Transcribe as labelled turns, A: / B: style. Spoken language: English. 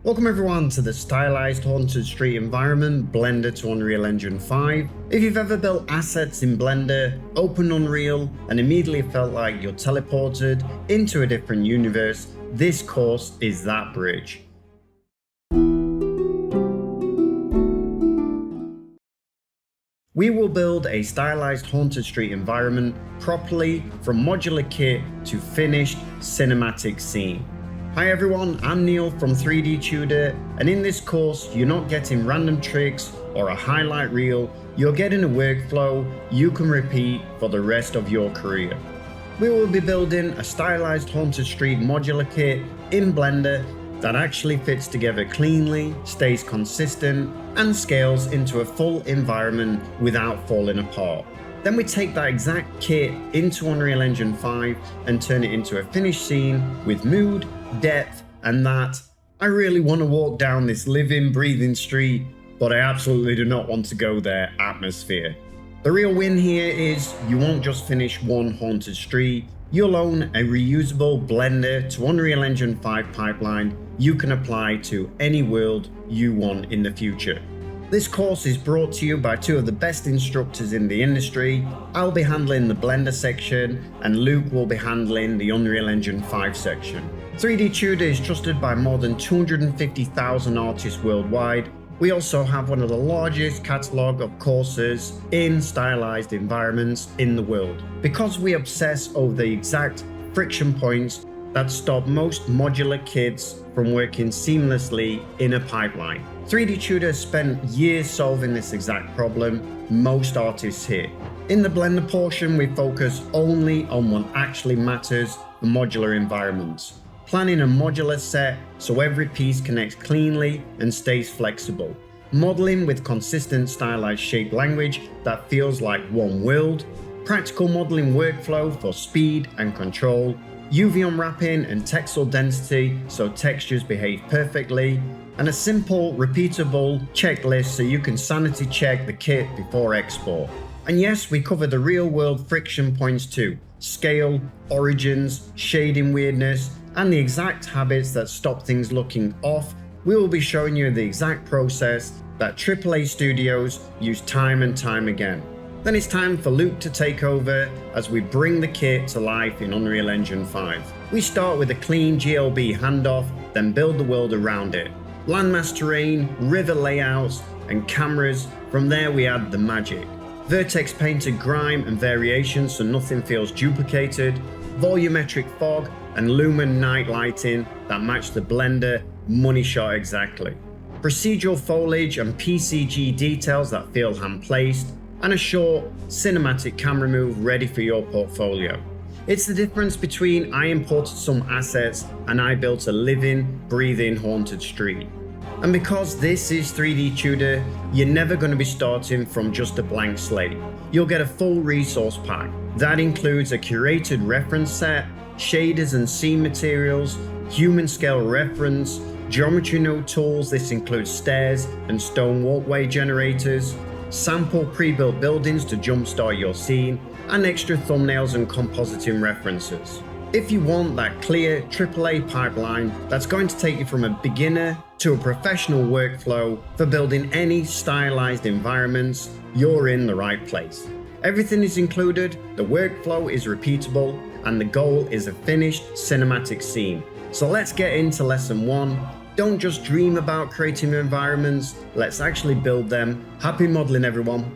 A: Welcome everyone to the Stylized Haunted Street environment, Blender to Unreal Engine 5. If you've ever built assets in Blender, opened Unreal, and immediately felt like you're teleported into a different universe, this course is that bridge. We will build a stylized Haunted Street environment properly from modular kit to finished cinematic scene. Hi everyone, I'm Neil from 3D Tudor, and in this course you're not getting random tricks or a highlight reel, you're getting a workflow you can repeat for the rest of your career. We will be building a stylized Haunted Street modular kit in Blender that actually fits together cleanly, stays consistent, and scales into a full environment without falling apart. Then we take that exact kit into Unreal Engine 5 and turn it into a finished scene with mood, depth, and that I really want to walk down this living, breathing street, but I absolutely do not want to go there atmosphere. The real win here is you won't just finish one haunted street, you'll own a reusable Blender to Unreal Engine 5 pipeline you can apply to any world you want in the future. This course is brought to you by two of the best instructors in the industry. I'll be handling the Blender section and Luke will be handling the Unreal Engine 5 section. 3D Tudor is trusted by more than 250,000 artists worldwide. We also have one of the largest catalogue of courses in stylized environments in the world, because we obsess over the exact friction points that stop most modular kits from working seamlessly in a pipeline. 3D Tudor spent years solving this exact problem most artists hit. In the Blender portion, we focus only on what actually matters for modular environments. Planning a modular set so every piece connects cleanly and stays flexible. Modeling with consistent stylized shape language that feels like one world. Practical modeling workflow for speed and control. UV unwrapping and texel density so textures behave perfectly, and a simple, repeatable checklist so you can sanity check the kit before export. And yes, we cover the real-world friction points too: scale, origins, shading weirdness, and the exact habits that stop things looking off. We will be showing you the exact process that AAA studios use time and time again. Then it's time for Luke to take over as we bring the kit to life in Unreal Engine 5. We start with a clean GLB handoff, then build the world around it. Landmass terrain, river layouts, and cameras. From there we add the magic. Vertex painted grime and variations so nothing feels duplicated. Volumetric fog and lumen night lighting that match the Blender money shot exactly. Procedural foliage and PCG details that feel hand-placed. And a short cinematic camera move ready for your portfolio. It's the difference between I imported some assets and I built a living, breathing haunted street. And because this is 3D Tudor, you're never going to be starting from just a blank slate. You'll get a full resource pack. That includes a curated reference set, shaders and scene materials, human scale reference, geometry node tools. This includes stairs and stone walkway generators, sample pre-built buildings to jumpstart your scene, and extra thumbnails and compositing references. If you want that clear AAA pipeline that's going to take you from a beginner to a professional workflow for building any stylized environments, you're in the right place. Everything is included, the workflow is repeatable, and the goal is a finished cinematic scene. So let's get into lesson 1. Don't just dream about creating environments, let's actually build them. Happy modeling, everyone.